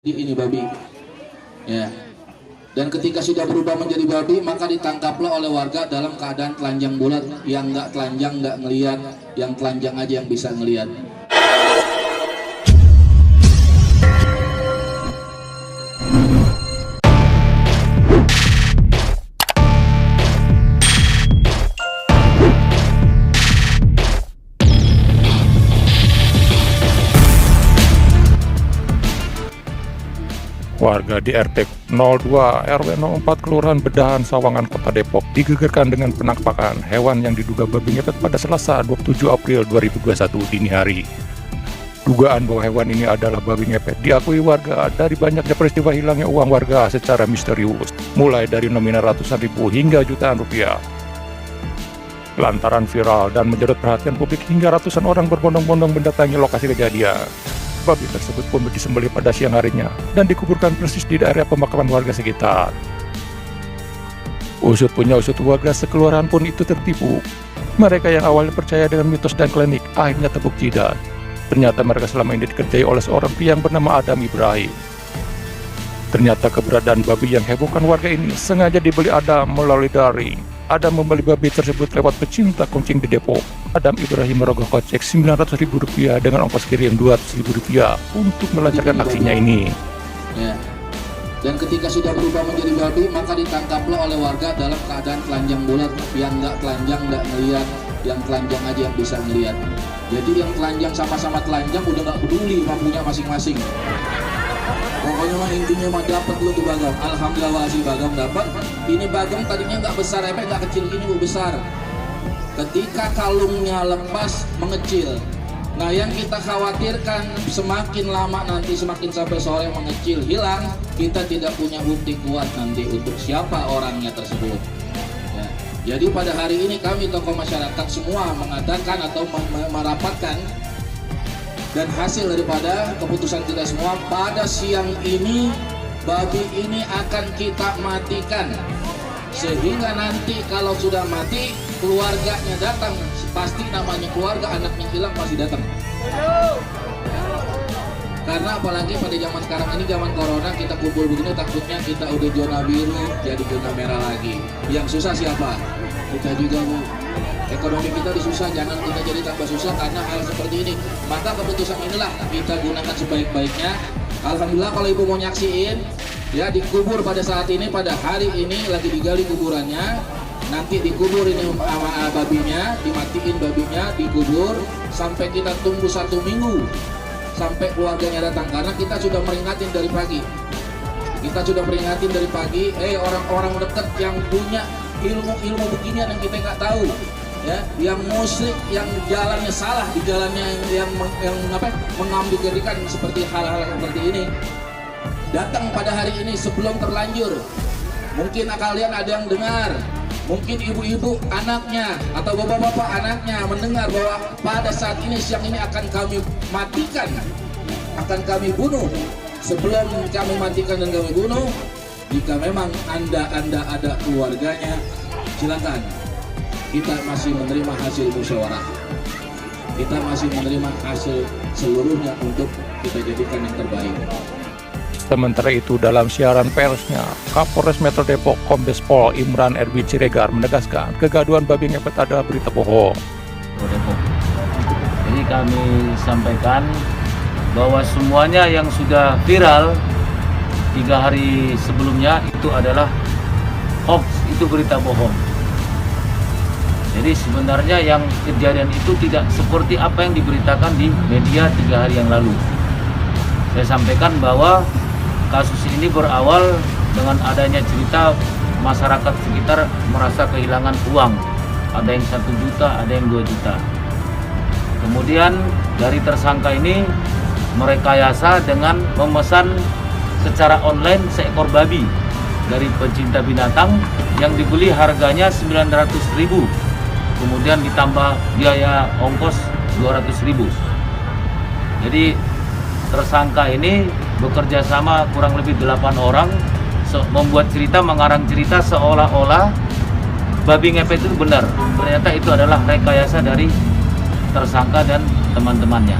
Ini babi, ya. Dan ketika sudah berubah menjadi babi, maka ditangkaplah oleh warga dalam keadaan telanjang bulat. Yang nggak telanjang nggak ngelihat, yang telanjang aja yang bisa ngelihat. Warga di RT 02 RW 04 Kelurahan Bedahan Sawangan Kota Depok digegerkan dengan penampakan hewan yang diduga babi ngepet pada Selasa 27 April 2021 dini hari. Dugaan bahwa hewan ini adalah babi ngepet diakui warga dari banyaknya peristiwa hilangnya uang warga secara misterius, mulai dari nominal ratusan ribu hingga jutaan rupiah. Lantaran viral dan menjadot perhatian publik hingga ratusan orang berbondong-bondong mendatangi lokasi kejadian. Babi tersebut pun disembelih pada siang harinya dan dikuburkan persis di daerah pemakaman warga sekitar. Usut warga sekelurahan pun itu tertipu. Mereka yang awalnya percaya dengan mitos dan klinik akhirnya terbukti tidak. Ternyata mereka selama ini dikerjai oleh seorang pria yang bernama Adam Ibrahim. Ternyata keberadaan babi yang hebohkan warga ini sengaja dibeli Adam melalui daring. Adam membeli babi tersebut lewat pecinta kucing di Depok. Adam Ibrahim merogoh kocek Rp900.000 dengan ongkos kirim Rp200.000 untuk melancarkan aksinya ini. Ya. Dan ketika sudah berubah menjadi babi, maka ditangkaplah oleh warga dalam keadaan telanjang bulat. Yang nggak telanjang nggak ngelihat, yang telanjang aja yang bisa ngelihat. Jadi yang telanjang sama-sama telanjang udah nggak peduli mampunya masing-masing. Pokoknya mah intinya mah dapat lu tuh Bagong. Alhamdulillah si Bagong dapat. Ini Bagong tadinya nggak besar, nggak kecil gini bu, besar. Ketika kalungnya lepas mengecil. Nah yang kita khawatirkan semakin lama nanti semakin sampai sore mengecil hilang, kita tidak punya bukti kuat nanti untuk siapa orangnya tersebut. Ya. Jadi pada hari ini kami tokoh masyarakat semua mengadakan atau merapatkan dan hasil daripada keputusan kita semua pada siang ini babi ini akan kita matikan. Sehingga nanti kalau sudah mati keluarganya datang, pasti namanya keluarga, anaknya hilang pasti datang. Karena apalagi pada zaman sekarang ini zaman corona kita kumpul begini takutnya kita udah zona biru jadi zona merah lagi. Yang susah siapa? Kita juga bu. Ekonomi kita susah, jangan kita jadi tambah susah karena hal seperti ini. Maka keputusan inilah kita gunakan sebaik-baiknya. Alhamdulillah kalau ibu mau nyaksiin, ya dikubur pada saat ini, pada hari ini lagi digali kuburannya. Nanti dikubur ini sama babinya, dimatiin babinya, dikubur sampai kita tunggu 1 minggu sampai keluarganya datang karena kita sudah peringatin dari pagi. Kita sudah peringatin dari pagi, orang-orang dekat yang punya ilmu beginian yang kita nggak tahu. Ya, yang musik, yang jalannya salah di jalannya yang mengambil kerikan seperti hal-hal seperti ini datang pada hari ini sebelum terlanjur. Mungkin kalian ada yang dengar, mungkin ibu-ibu anaknya atau bapak-bapak anaknya mendengar bahwa pada saat ini siang ini akan kami matikan, akan kami bunuh. Sebelum kami matikan dan kami bunuh, jika memang anda ada keluarganya, silakan. Kita masih menerima hasil musyawarah. Kita masih menerima hasil seluruhnya untuk kita jadikan yang terbaik. Sementara itu dalam siaran persnya, Kapolres Metro Depok Kombes Pol Imran Erwin Siregar menegaskan kegaduhan babi ngepet adalah berita bohong. Jadi kami sampaikan bahwa semuanya yang sudah viral 3 hari sebelumnya itu adalah hoax, itu berita bohong. Jadi sebenarnya yang kejadian itu tidak seperti apa yang diberitakan di media 3 hari yang lalu. Saya sampaikan bahwa kasus ini berawal dengan adanya cerita masyarakat sekitar merasa kehilangan uang. Ada yang 1 juta, ada yang 2 juta. Kemudian dari tersangka ini merekayasa dengan memesan secara online seekor babi dari pecinta binatang yang dibeli harganya Rp900.000. Kemudian ditambah biaya ongkos Rp200.000. Jadi tersangka ini bekerja sama kurang lebih 8 orang membuat cerita, mengarang cerita seolah-olah babi ngepet itu benar. Ternyata itu adalah rekayasa dari tersangka dan teman-temannya.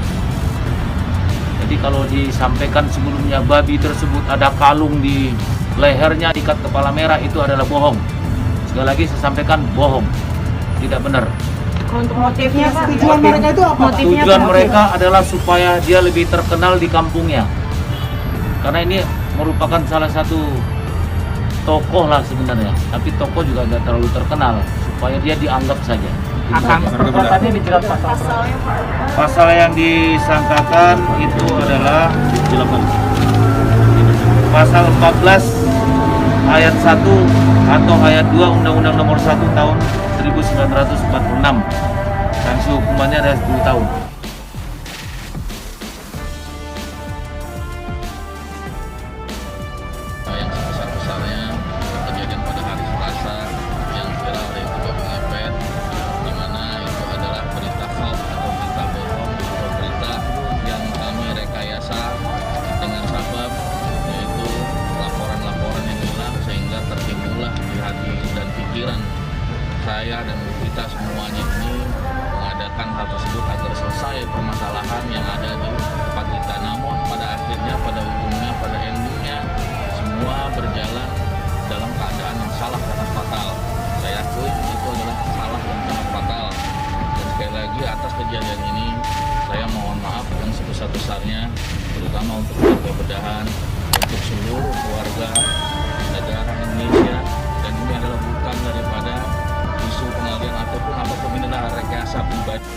Jadi kalau disampaikan sebelumnya babi tersebut ada kalung di lehernya, ikat kepala merah, itu adalah bohong. Sekali lagi saya sampaikan bohong, tidak benar. Untuk motifnya Pak? Tujuan mereka itu apa? Tujuan mereka adalah supaya dia lebih terkenal di kampungnya. Karena ini merupakan salah satu tokoh lah sebenarnya, tapi tokoh juga nggak terlalu terkenal, supaya dia dianggap saja. Perbuatannya dijerat Pasalnya Pak? Pasal yang disangkakan itu adalah pasal 14 ayat 1 atau ayat 2 Undang-Undang Nomor 1 tahun 1946. Sanksi hukumannya adalah 10 tahun. Yang sebesar-besarnya kejadian pada hari Selasa yang viral yaitu babi ngepet, di mana itu adalah berita hoax atau berita bohong atau berita yang kami rekayasa dengan sabab yaitu laporan-laporan yang hilang, sehingga tertimbullah di hati dan pikiran saya dan kita semuanya ini mengadakan hal tersebut agar selesai permasalahan yang ada di tempat kita. Namun pada akhirnya, pada ujungnya, pada endingnya, semua berjalan dalam keadaan yang salah dan fatal. Saya akui itu adalah salah dan sangat fatal. Dan sekali lagi atas kejadian ini saya mohon maaf yang sebesar-besarnya, terutama untuk keluarga Bedahan, untuk seluruh keluarga negara Indonesia. Dan ini adalah bukan daripada isu pengalian ataupun apapun, ini adalah rekayasa pribadi.